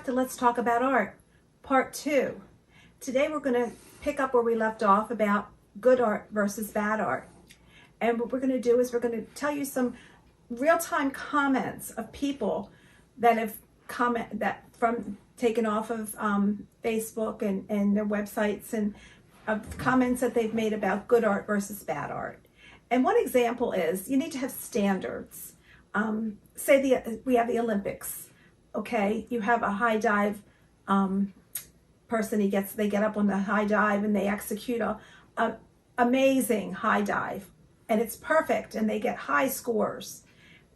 back to Let's Talk About Art, Part 2. Today we're going to pick up where we left off about good art versus bad art. And what we're going to do is we're going to tell you some real-time comments of people that have taken off of Facebook and their websites, and of comments that they've made about good art versus bad art. And one example is you need to have standards. Say we have the Olympics. Okay, you have a high dive person. They get up on the high dive and they execute a amazing high dive, and it's perfect, and they get high scores,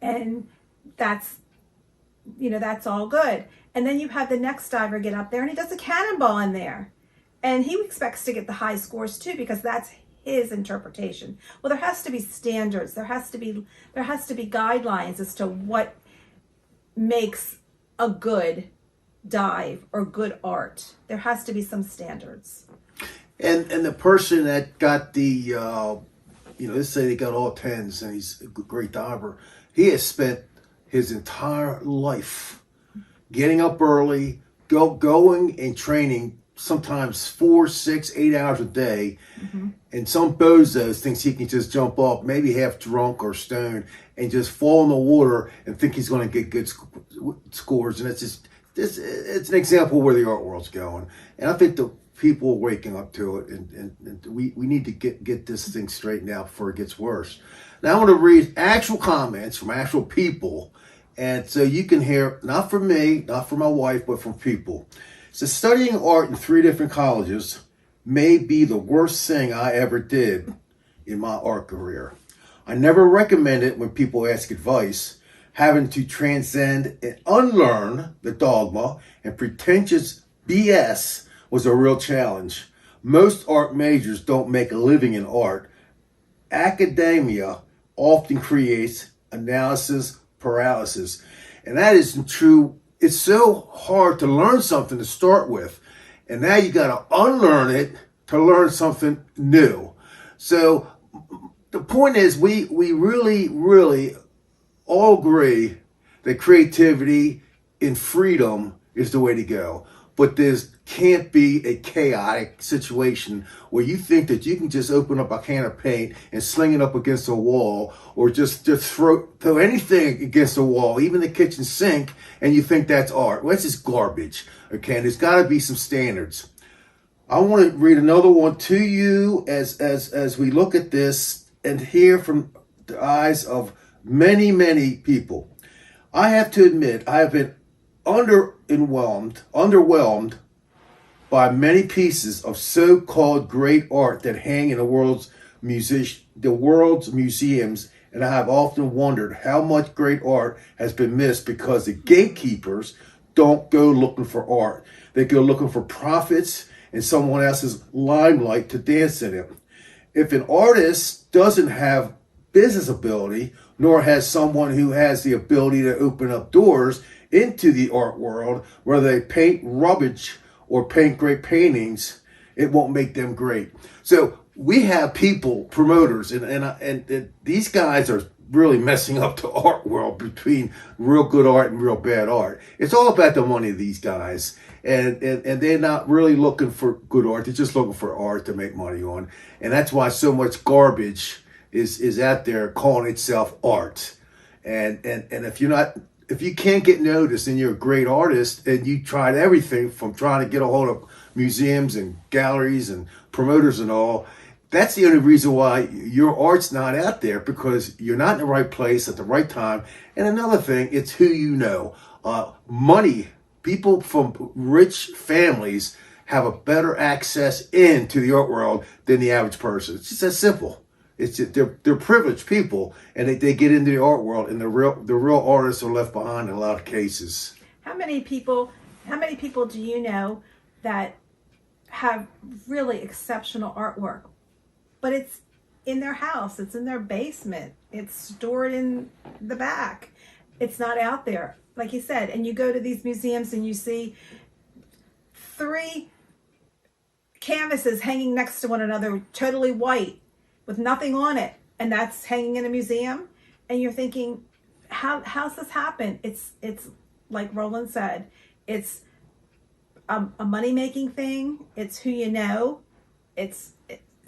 and that's all good. And then you have the next diver get up there and he does a cannonball in there, and he expects to get the high scores too because that's his interpretation. Well, there has to be standards. There has to be guidelines as to what makes a good dive or good art. There has to be some standards. And the person that got the let's say they got all 10s and he's a great diver, he has spent his entire life getting up early, going and training sometimes 4, 6, 8 hours a day. Mm-hmm. And some bozo thinks he can just jump off, maybe half drunk or stoned, and just fall in the water and think he's going to get good scores. And it's an example where the art world's going. And I think the people are waking up to it, and we need to get this thing straightened out before it gets worse. Now I want to read actual comments from actual people, and so you can hear, not from me, not from my wife, but from people. So studying art in 3 different colleges may be the worst thing I ever did in my art career. I never recommend it when people ask advice. Having to transcend and unlearn the dogma and pretentious BS was a real challenge. Most art majors don't make a living in art. Academia often creates analysis paralysis. And that isn't true. It's so hard to learn something to start with. And now you got to unlearn it to learn something new. So the point is, we really, really all agree that creativity and freedom is the way to go. But there can't be a chaotic situation where you think that you can just open up a can of paint and sling it up against a wall, or just throw anything against a wall, even the kitchen sink, and you think that's art. Well, that's just garbage. Okay, there's got to be some standards. I want to read another one to you as we look at this and hear from the eyes of many, many people. I have to admit, I have been underwhelmed by many pieces of so-called great art that hang in the world's museums, and I have often wondered how much great art has been missed because the gatekeepers don't go looking for art. They go looking for profits and someone else's limelight to dance in it. If an artist doesn't have business ability, nor has someone who has the ability to open up doors into the art world, whether they paint rubbish or paint great paintings, it won't make them great. So we have people, promoters, and these guys are really messing up the art world between real good art and real bad art. It's all about the money of these guys, and they're not really looking for good art. They're just looking for art to make money on, and that's why so much garbage is out there calling itself art. And if you can't get noticed and you're a great artist and you tried everything from trying to get a hold of museums and galleries and promoters and all, that's the only reason why your art's not out there, because you're not in the right place at the right time. And another thing, it's who you know. Money, people from rich families have a better access into the art world than the average person. It's just that simple. It's just, they're privileged people, and they get into the art world, and the real artists are left behind in a lot of cases. How many people do you know that have really exceptional artwork, but it's in their house, it's in their basement, it's stored in the back, it's not out there, like you said? And you go to these museums and you see 3 canvases hanging next to one another, totally white, with nothing on it, and that's hanging in a museum, and you're thinking, how's this happen? It's like Roland said, it's a money-making thing. It's who you know.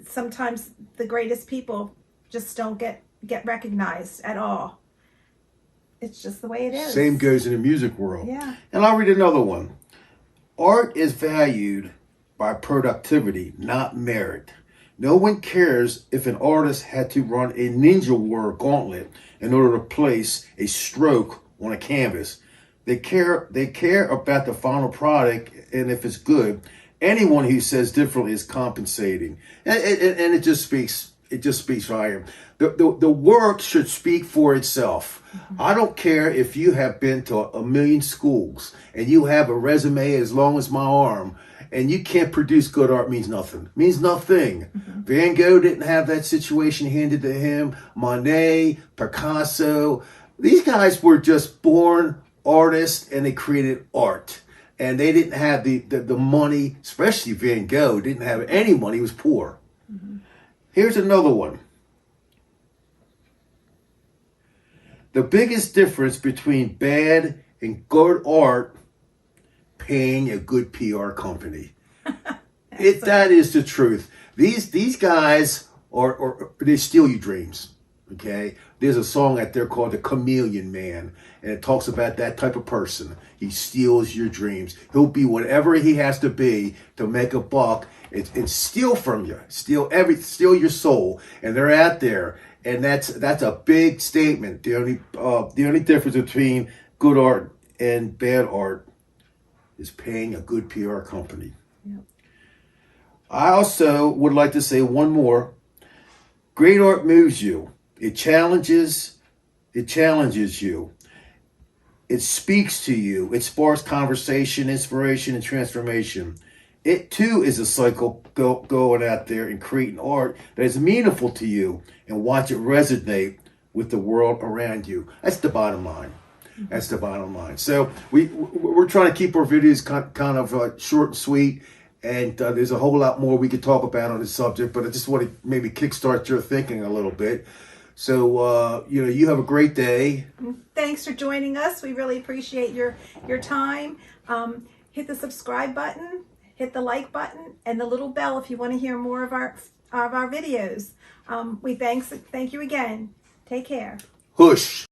Sometimes the greatest people just don't get recognized at all. It's just the way it is. Same goes in the music world. Yeah. And I'll read another one. Art is valued by productivity, not merit. No one cares if an artist had to run a ninja warrior gauntlet in order to place a stroke on a canvas. They care about the final product and if it's good. Anyone who says differently is compensating. And it just speaks higher. The work should speak for itself. Mm-hmm. I don't care if you have been to a million schools and you have a resume as long as my arm and you can't produce good art. Means nothing. Means nothing. Mm-hmm. Van Gogh didn't have that situation handed to him. Monet, Picasso, these guys were just born artists and they created art. And they didn't have the money, especially Van Gogh didn't have any money. He was poor. Mm-hmm. Here's another one. The biggest difference between bad and good art, paying a good PR company. That is the truth. These guys they steal your dreams. Okay, there's a song out there called "The Chameleon Man," and it talks about that type of person. He steals your dreams. He'll be whatever he has to be to make a buck and steal from you, steal your soul. And they're out there, and that's a big statement. The only difference between good art and bad art is paying a good PR company. Yep. I also would like to say one more. Great art moves you. It challenges you. It speaks to you. It sparks conversation, inspiration, and transformation. It too is a cycle going out there and creating art that is meaningful to you and watch it resonate with the world around you. That's the bottom line. That's the bottom line. So we're trying to keep our videos kind of short and sweet. And there's a whole lot more we could talk about on this subject, but I just want to maybe kickstart your thinking a little bit. So, you have a great day. Thanks for joining us. We really appreciate your time. Hit the subscribe button, hit the like button, and the little bell if you want to hear more of our videos. We thank you again. Take care. Hush.